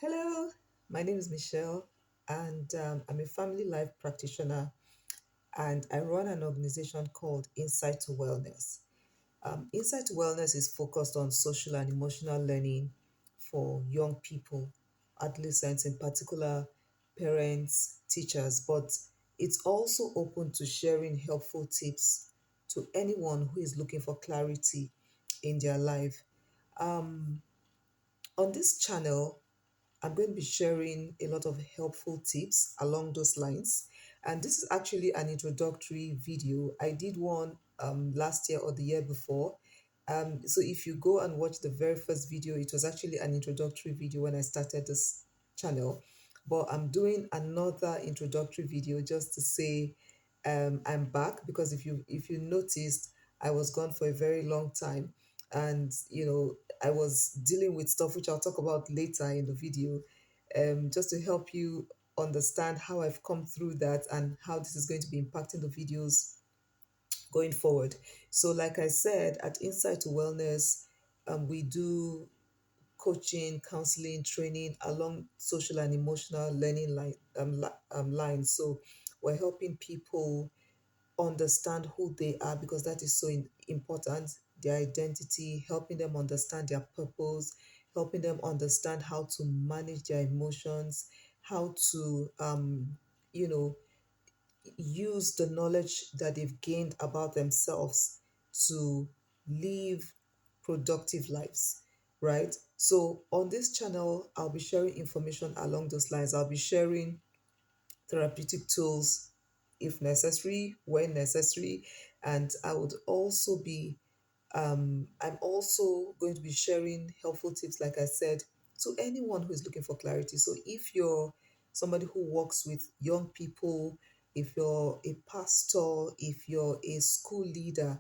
Hello, my name is Michelle, and I'm a family life practitioner, and I run an organization called Insight to Wellness. Insight to Wellness is focused on social and emotional learning for young people, adolescents in particular, parents, teachers, but it's also open to sharing helpful tips to anyone who is looking for clarity in their life. Um, on this channel, I'm going to be sharing a lot of helpful tips along those lines. And this is actually an introductory video. I did one last year or the year before. So if you go and watch the very first video, it was actually an introductory video when I started this channel. But I'm doing another introductory video just to say I'm back because if you noticed, I was gone for a very long time, and I was dealing with stuff which I'll talk about later in the video, just to help you understand how I've come through that and how this is going to be impacting the videos going forward. So, like I said, at Insight to Wellness, we do coaching, counseling, training along social and emotional learning lines. So, we're helping people understand who they are because that is so important, their identity, helping them understand their purpose, helping them understand how to manage their emotions, how to you know use the knowledge that they've gained about themselves to live productive lives, right? So on this channel, I'll be sharing information along those lines. I'll be sharing therapeutic tools if necessary, when necessary. And I would also be, I'm also going to be sharing helpful tips, like I said, to anyone who is looking for clarity. So if you're somebody who works with young people, if you're a pastor, if you're a school leader,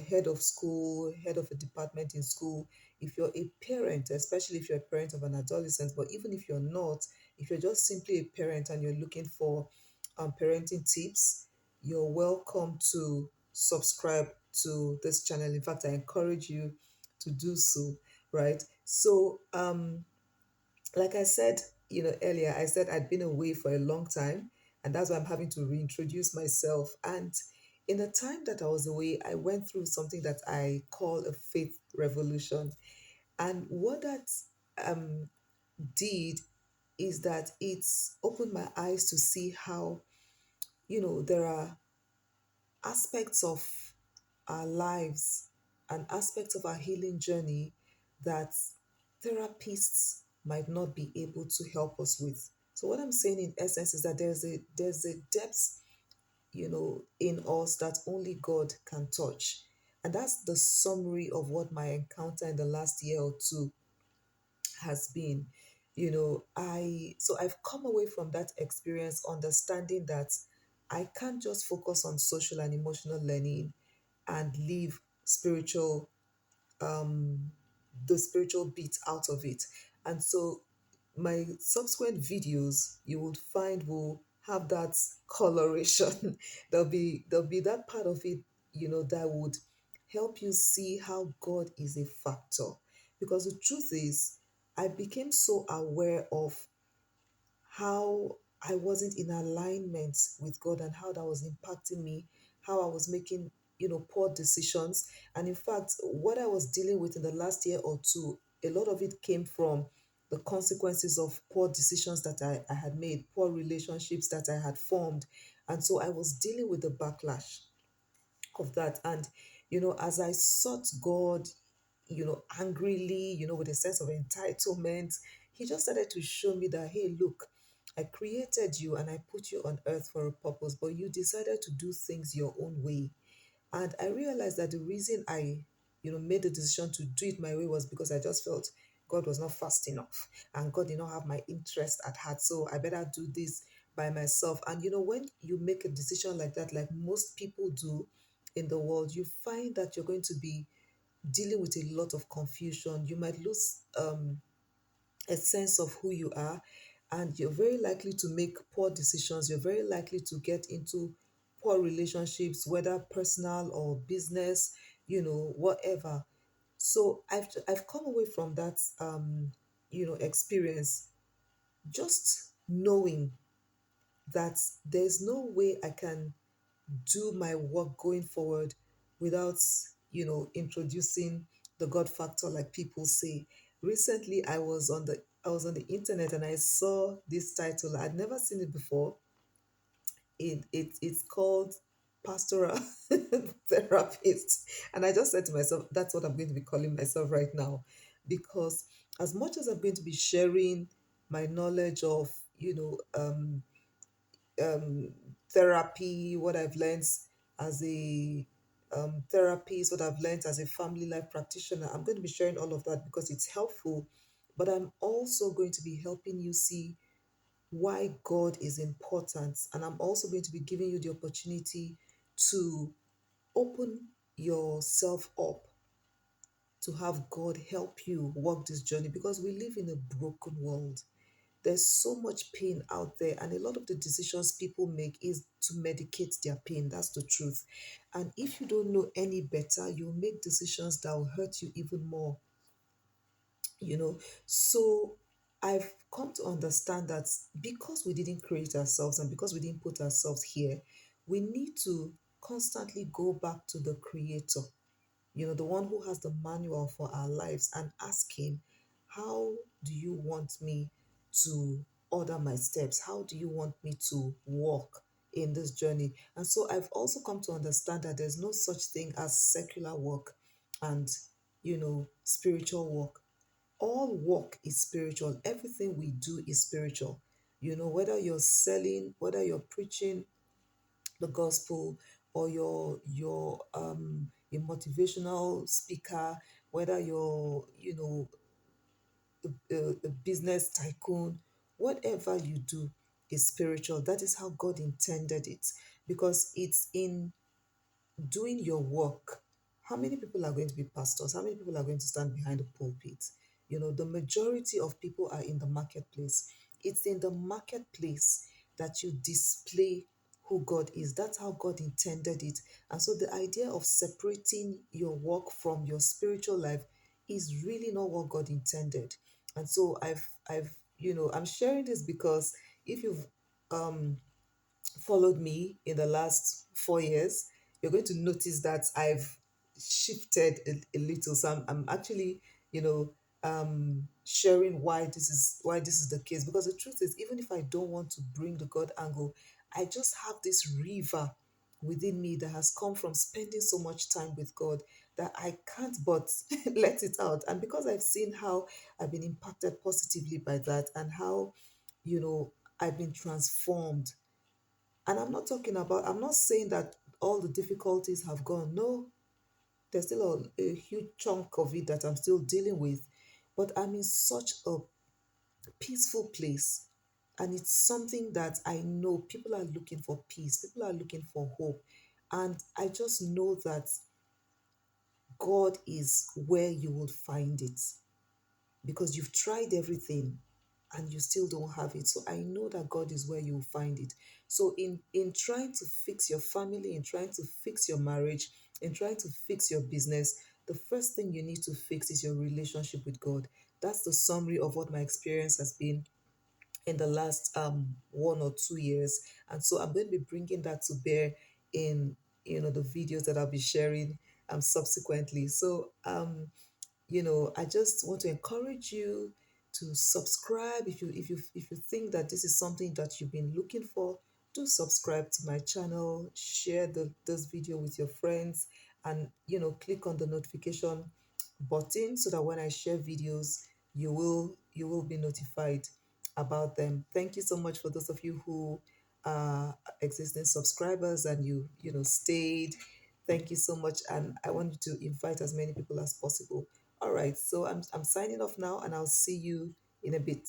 head of school, head of a department in school, if you're a parent, especially if you're a parent of an adolescent, but even if you're not, if you're just simply a parent and you're looking for parenting tips, you're welcome to subscribe to this channel. In fact, I encourage you to do so, right? So, like I said, earlier, I said I'd been away for a long time, and that's why I'm having to reintroduce myself. And in the time that I was away, I went through something that I call a faith revolution. And what that um, did is that it's opened my eyes to see how, there are aspects of our lives and aspects of our healing journey that therapists might not be able to help us with. So what I'm saying in essence is that there's a depth, in us that only God can touch. And that's the summary of what my encounter in the last year or two has been. I've come away from that experience understanding that I can't just focus on social and emotional learning and leave spiritual um the spiritual bit out of it. And so my subsequent videos you would find will have that coloration. There'll be that part of it, that would help you see how God is a factor. Because the truth is, I became so aware of how I wasn't in alignment with God and how that was impacting me, how I was making, poor decisions. And in fact, what I was dealing with in the last year or two, a lot of it came from the consequences of poor decisions that I had made, poor relationships that I had formed. And so I was dealing with the backlash of that. And, as I sought God, angrily, with a sense of entitlement, he just started to show me that, hey, look, I created you and I put you on earth for a purpose, but you decided to do things your own way. And I realized that the reason I, made the decision to do it my way was because I just felt God was not fast enough and God did not have my interest at heart. So I better do this by myself. And when you make a decision like that, like most people do in the world, you find that you're going to be dealing with a lot of confusion. You might lose a sense of who you are, and you're very likely to make poor decisions. You're very likely to get into poor relationships, whether personal or business, whatever. So I've come away from that experience just knowing that there's no way I can do my work going forward without, introducing the God factor, like people say. Recently, I was on the internet and I saw this title. I'd never seen it before. It's called pastoral therapist, and I just said to myself, that's what I'm going to be calling myself right now, because as much as I'm going to be sharing my knowledge of, you know um, um, therapy, what I've learned as a therapist, what I've learned as a family life practitioner. I'm going to be sharing all of that because it's helpful, but I'm also going to be helping you see why God is important. And I'm also going to be giving you the opportunity to open yourself up to have God help you walk this journey, because we live in a broken world. There's so much pain out there, and a lot of the decisions people make is to medicate their pain. That's the truth. And if you don't know any better, you make decisions that will hurt you even more, you know. So I've come to understand that because we didn't create ourselves and because we didn't put ourselves here, we need to constantly go back to the creator, the one who has the manual for our lives, and ask him, how do you want me to order my steps? How do you want me to walk in this journey? And so I've also come to understand that there's no such thing as secular work and, spiritual work. All work is spiritual. Everything we do is spiritual. Whether you're selling, whether you're preaching the gospel, or you're a motivational speaker, whether you're a business tycoon, whatever you do is spiritual. That is how God intended it, because it's in doing your work. How many people are going to be pastors? How many people are going to stand behind the pulpit? The majority of people are in the marketplace. It's in the marketplace that you display who God is. That's how God intended it. And so the idea of separating your work from your spiritual life is really not what God intended. And so I'm sharing this because if you've um followed me in the last 4 years, you're going to notice that I've shifted a little. So I'm actually, sharing why this is the case. Because the truth is, even if I don't want to bring the God angle, I just have this river within me that has come from spending so much time with God that I can't but let it out. And because I've seen how I've been impacted positively by that, and how, I've been transformed. And I'm not saying that all the difficulties have gone. No, there's still a huge chunk of it that I'm still dealing with. But I'm in such a peaceful place. And it's something that I know people are looking for peace, people are looking for hope. And I just know that God is where you will find it, because you've tried everything and you still don't have it. So I know that God is where you'll find it. So in trying to fix your family, in trying to fix your marriage, in trying to fix your business, the first thing you need to fix is your relationship with God. That's the summary of what my experience has been in the last 1 or 2 years. And so I'm going to be bringing that to bear in the videos that I'll be sharing subsequently. So I just want to encourage you to subscribe. If you think that this is something that you've been looking for, do subscribe to my channel, share this video with your friends, and click on the notification button so that when I share videos, you will be notified about them. Thank you so much for those of you who are existing subscribers and stayed. Thank you so much, and I want you to invite as many people as possible. All right, so I'm signing off now, and I'll see you in a bit.